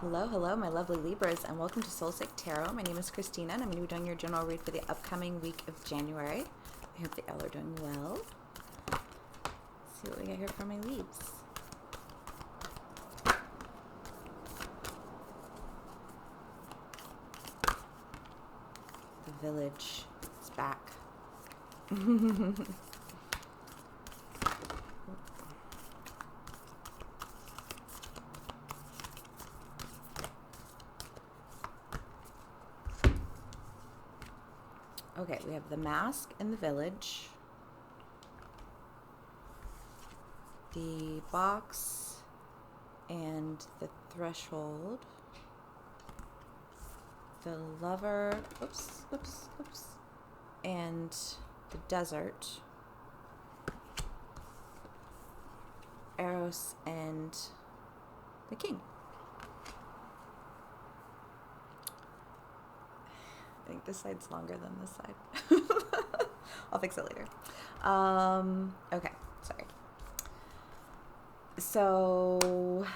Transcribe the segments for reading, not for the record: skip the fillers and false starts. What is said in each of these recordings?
Hello, my lovely Libras, and welcome to Soulsick Tarot. My name is Christina, and I'm going to be doing your general read for the upcoming week of January. I hope that y'all are doing well. Let's see what we got here for my Libs. The village is back. Okay, we have the mask in the village, the box and the threshold, the lover, and the desert, Eros, and the king. I think this side's longer than this side. I'll fix it later. Okay, sorry. So,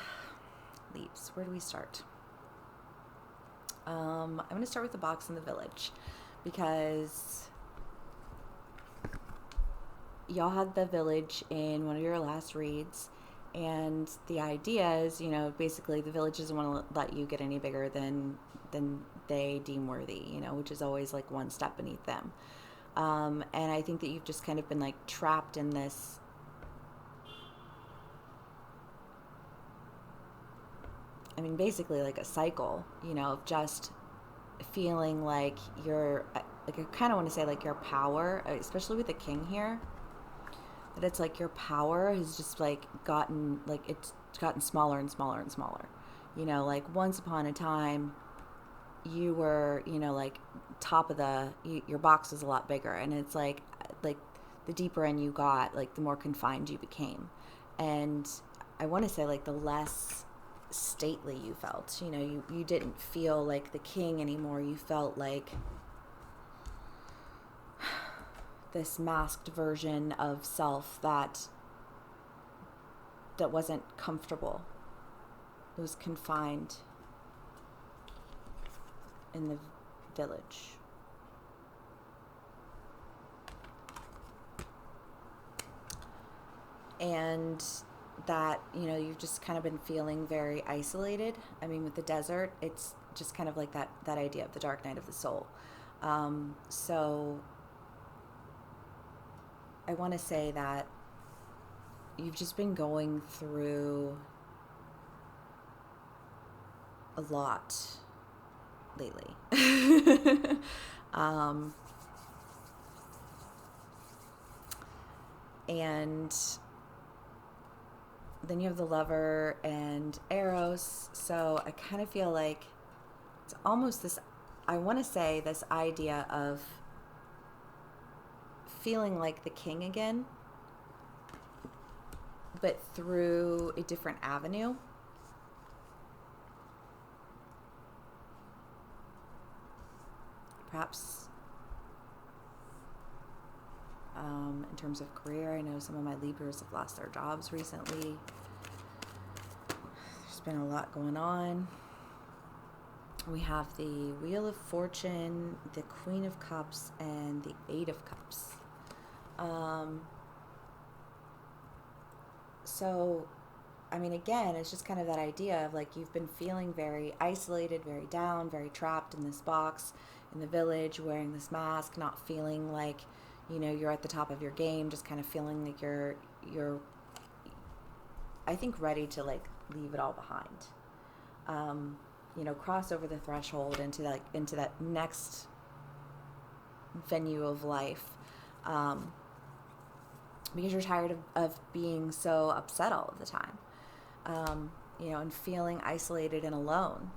leaves. Where do we start? I'm going to start with the box in the village because y'all had the village in one of your last reads, and the idea is, basically the village doesn't want to let you get any bigger than they deem worthy, which is always like one step beneath them. And I think that you've just kind of been like trapped in this basically like a cycle, of just feeling like you're like, I kind of want to say like your power, especially with the king here, that it's like your power has just like gotten smaller and smaller and smaller. Like once upon a time you were, like top of your box was a lot bigger, and it's like the deeper in you got, like the more confined you became. And I want to say like the less stately you felt, you didn't feel like the king anymore. You felt like this masked version of self that wasn't comfortable. It was confined in the village. And that, you've just kind of been feeling very isolated. With the desert, it's just kind of like that idea of the dark night of the soul. So I want to say that you've just been going through a lot lately. And then you have the lover and Eros. So I kind of feel like it's almost this, I want to say this idea of feeling like the king again, but through a different avenue. Perhaps in terms of career, I know some of my Libras have lost their jobs recently. There's been a lot going on. We have the Wheel of Fortune, the Queen of Cups, and the Eight of Cups. So, again, it's just kind of that idea of like you've been feeling very isolated, very down, very trapped in this box in the village, wearing this mask, not feeling like, you're at the top of your game, just kind of feeling like you're I think ready to like leave it all behind. Cross over the threshold into that next venue of life. Because you're tired of being so upset all of the time, and feeling isolated and alone.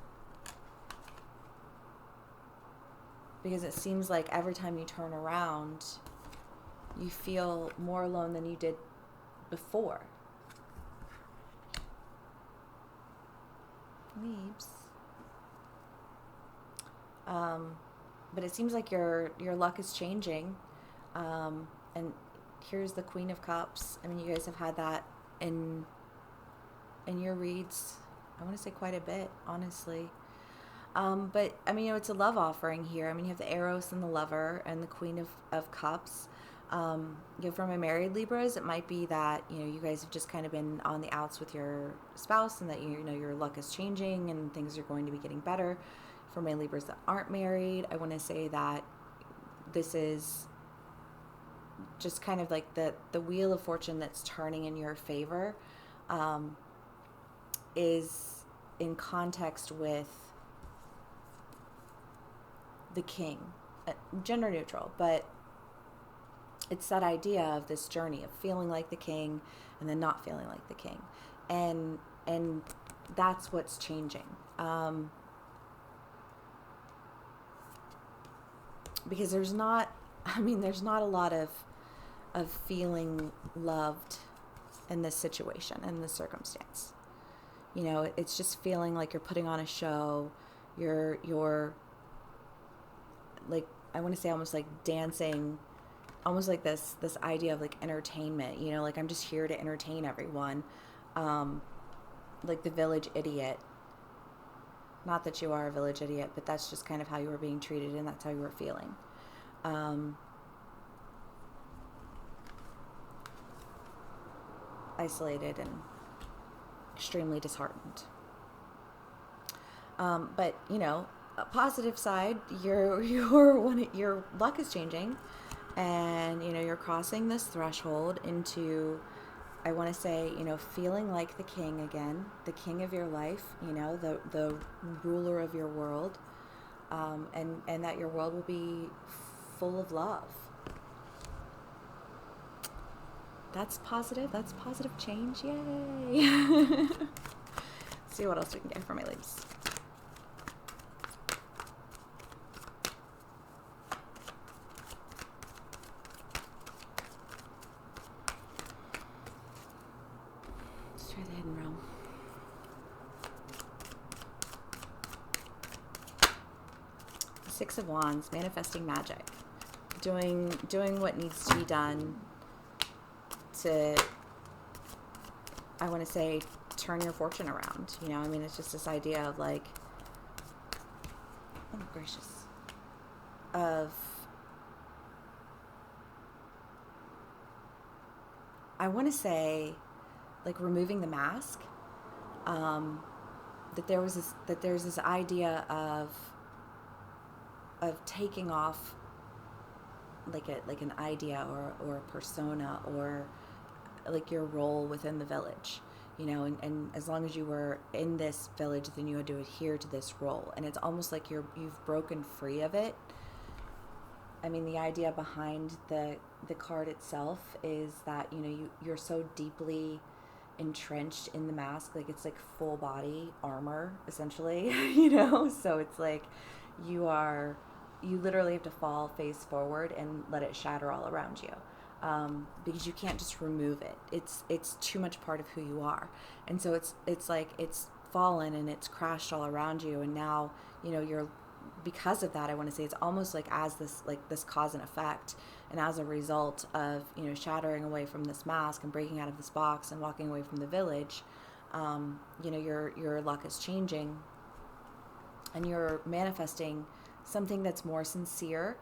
Because it seems like every time you turn around, you feel more alone than you did before. Leaves. But it seems like your luck is changing, and here's the Queen of Cups. You guys have had that in your reads I want to say quite a bit, honestly. But I mean, it's a love offering here. I mean, you have the Eros and the Lover and the Queen of Cups. For my married Libras, it might be that, you guys have just kind of been on the outs with your spouse, and that, your luck is changing and things are going to be getting better. For my Libras that aren't married, I want to say that this is just kind of like the wheel of fortune that's turning in your favor, is in context with the king, gender neutral, but it's that idea of this journey of feeling like the king and then not feeling like the king, and that's what's changing, because there's not a lot of feeling loved in this situation, in this circumstance. It's just feeling like you're putting on a show. You're like, I want to say almost like dancing, almost like this idea of like entertainment, like I'm just here to entertain everyone, like the village idiot. Not that you are a village idiot, but that's just kind of how you were being treated, and that's how you were feeling. Isolated and extremely disheartened. But a positive side, your luck is changing, and you're crossing this threshold into, I want to say, feeling like the king again, the king of your life, the ruler of your world, and that your world will be full of love. That's positive. That's positive change. Yay! See what else we can get for my ladies. Let's try the hidden realm. Six of Wands, manifesting magic, doing what needs to be done to, I want to say, turn your fortune around. It's just this idea of like, oh gracious, of, I want to say, like removing the mask. That there's this idea of taking off like an idea or a persona, or like your role within the village, and as long as you were in this village, then you had to adhere to this role, and it's almost like you've broken free of it. The idea behind the card itself is that you're so deeply entrenched in the mask, like it's like full body armor essentially. So it's like you literally have to fall face forward and let it shatter all around you, because you can't just remove it. It's too much part of who you are, and so it's like it's fallen and it's crashed all around you, and now you're, because of that, I want to say it's almost like as this cause and effect, and as a result of shattering away from this mask and breaking out of this box and walking away from the village, your luck is changing, and you're manifesting something that's more sincere,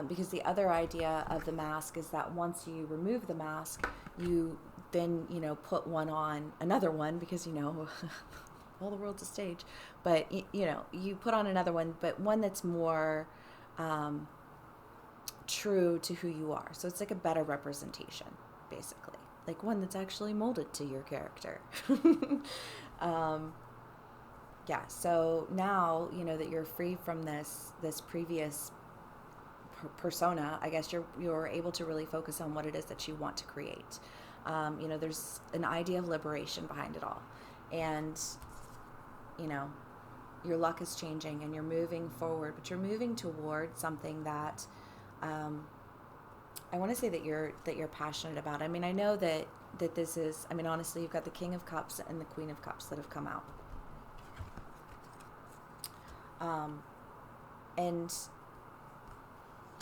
because the other idea of the mask is that once you remove the mask, you then put another one, because all the world's a stage, but you put on another one, but one that's more true to who you are. So it's like a better representation, basically, like one that's actually molded to your character. Yeah, so now that you're free from this previous persona, I guess you're able to really focus on what it is that you want to create. There's an idea of liberation behind it all, and your luck is changing and you're moving forward, but you're moving toward something that I want to say that you're passionate about. I know that this is, honestly, you've got the King of Cups and the Queen of Cups that have come out. And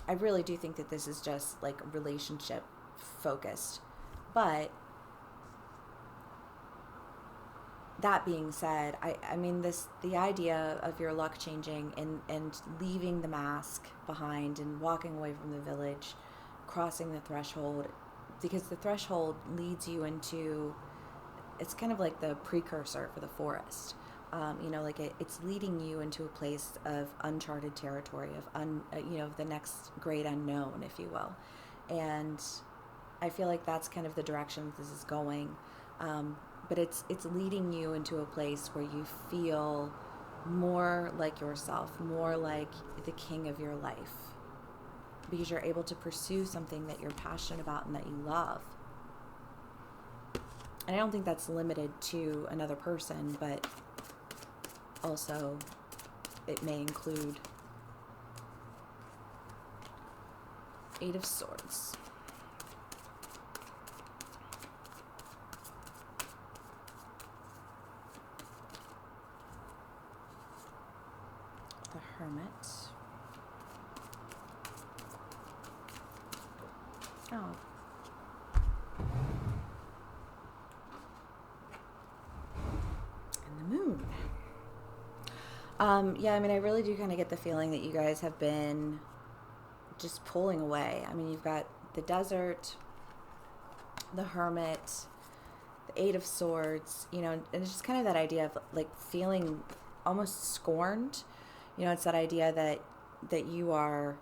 I really do think that this is just like relationship focused, but that being said, I mean, the idea of your luck changing and leaving the mask behind and walking away from the village, crossing the threshold, because the threshold leads you into, it's kind of like the precursor for the forest. Like it's leading you into a place of uncharted territory, of the next great unknown, if you will. And I feel like that's kind of the direction this is going. But it's leading you into a place where you feel more like yourself, more like the king of your life, because you're able to pursue something that you're passionate about and that you love. And I don't think that's limited to another person, but also it may include Eight of Swords. The Hermit. Oh. And the Moon. Yeah, I mean, I really do kind of get the feeling that you guys have been just pulling away. I mean, you've got the Desert, the Hermit, the Eight of Swords, and it's just kind of that idea of like feeling almost scorned. It's that idea that you are,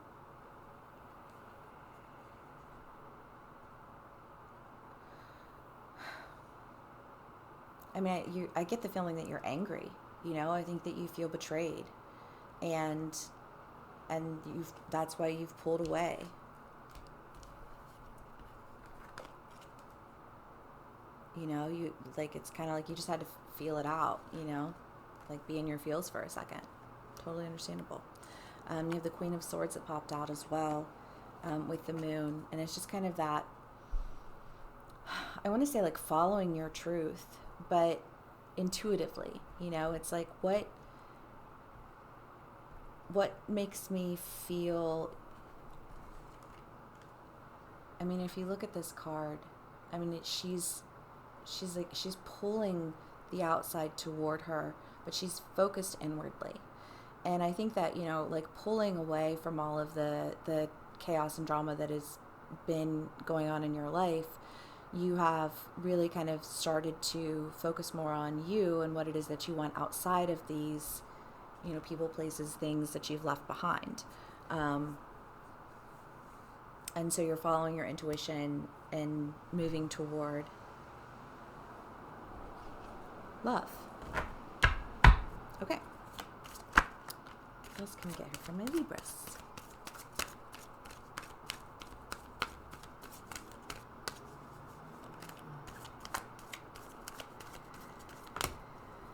I mean, I get the feeling that you're angry. I think that you feel betrayed, and that's why you've pulled away. You like, it's kind of like you just had to feel it out. Like be in your feels for a second. Totally understandable. You have the Queen of Swords that popped out as well, with the Moon, and it's just kind of that, I want to say like following your truth, but intuitively. It's like what makes me feel. I mean, if you look at this card, I mean, she's pulling the outside toward her, but she's focused inwardly. And I think that, like pulling away from all of the chaos and drama that has been going on in your life, you have really kind of started to focus more on you and what it is that you want outside of these, people, places, things that you've left behind. And so you're following your intuition and moving toward love. Okay. What else can we get here from my Libras?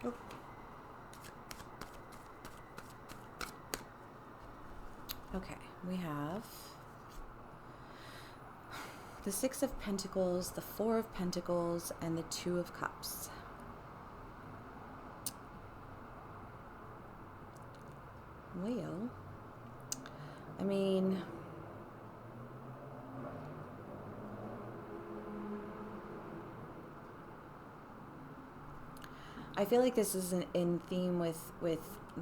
Oh. Okay, we have the Six of Pentacles, the Four of Pentacles, and the Two of Cups. Well, I mean, I feel like this is in theme with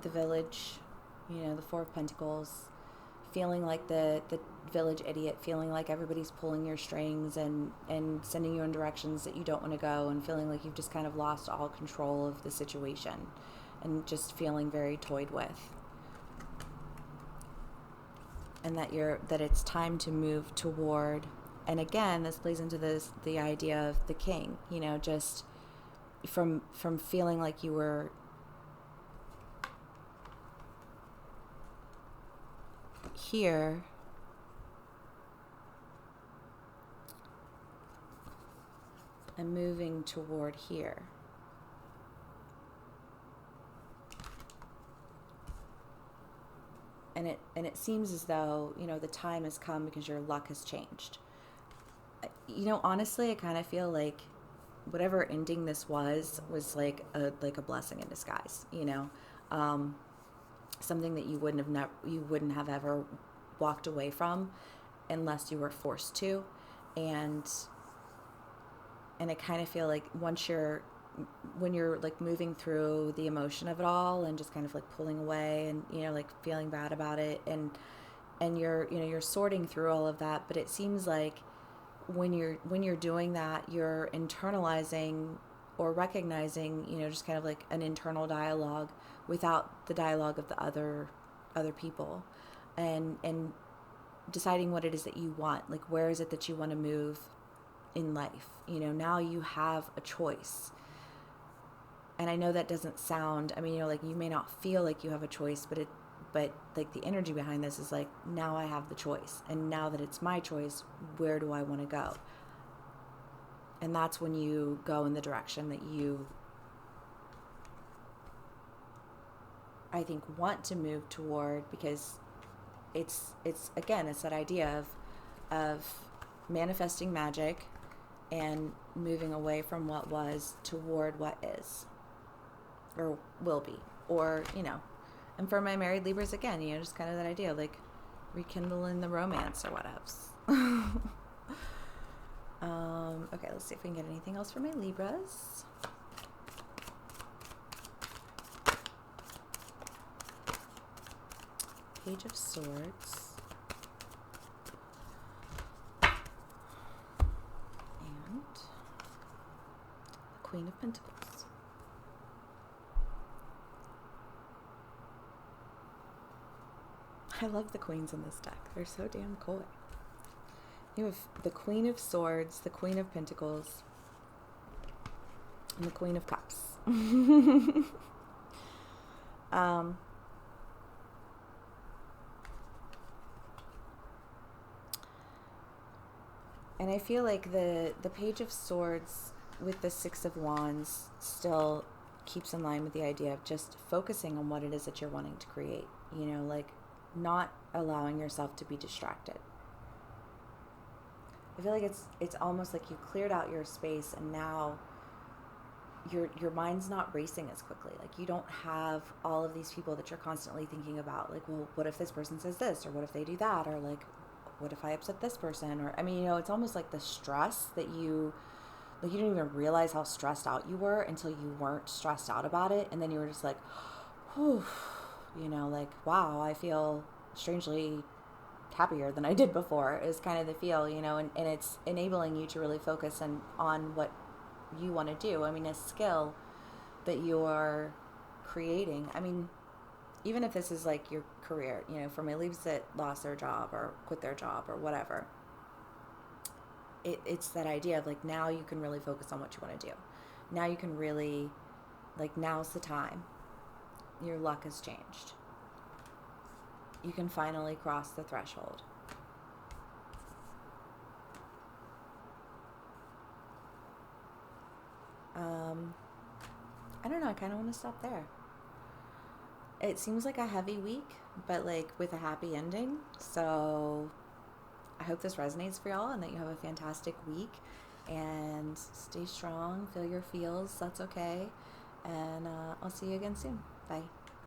the village, the Four of Pentacles, feeling like the village idiot, feeling like everybody's pulling your strings and sending you in directions that you don't want to go, and feeling like you've just kind of lost all control of the situation and just feeling very toyed with. And that it's time to move toward, and again, this plays into the idea of the king, just from feeling like you were here and moving toward here. And it seems as though, the time has come because your luck has changed. Honestly, I kind of feel like whatever ending this was like a blessing in disguise, something that you wouldn't have ever walked away from unless you were forced to. And I kind of feel like once you're when you're like moving through the emotion of it all and just kind of like pulling away and, you know, like feeling bad about it, and you're, you know, you're sorting through all of that, but it seems like when you're doing that, you're internalizing or recognizing, you know, just kind of like an internal dialogue without the dialogue of the other people, and deciding what it is that you want, like where is it that you want to move in life. You know, now you have a choice. And I know that doesn't sound, I mean, you know, like you may not feel like you have a choice, but like the energy behind this is like, now I have the choice. And now that it's my choice, where do I want to go? And that's when you go in the direction that you, I think, want to move toward, because it's again, it's that idea of manifesting magic and moving away from what was toward what is or will be, or, you know, and for my married Libras, again, you know, just kind of that idea, like rekindling the romance or whatevs. Okay, let's see if we can get anything else for my Libras. Page of Swords. And the Queen of Pentacles. I love the queens in this deck. They're so damn coy. You have the Queen of Swords, the Queen of Pentacles, and the Queen of Cups. And I feel like the Page of Swords with the Six of Wands still keeps in line with the idea of just focusing on what it is that you're wanting to create. You know, like not allowing yourself to be distracted. I feel like it's almost like you cleared out your space, and now your mind's not racing as quickly. Like you don't have all of these people that you're constantly thinking about. Like, well, what if this person says this, or what if they do that, or like, what if I upset this person? Or, I mean, you know, it's almost like the stress that you didn't even realize how stressed out you were until you weren't stressed out about it, and then you were just like, whew, you know, like, wow, I feel strangely happier than I did before, is kind of the feel, you know, and it's enabling you to really focus on what you want to do. I mean, a skill that you're creating. I mean, even if this is like your career, you know, for my leaves that lost their job or quit their job or whatever, it's that idea of like, now you can really focus on what you want to do. Now you can really, like, now's the time. Your luck has changed. You can finally cross the threshold. I don't know, I kind of want to stop there. It seems like a heavy week, but like with a happy ending. So I hope this resonates for y'all and that you have a fantastic week, and stay strong, feel your feels, that's okay. And I'll see you again soon. Bye.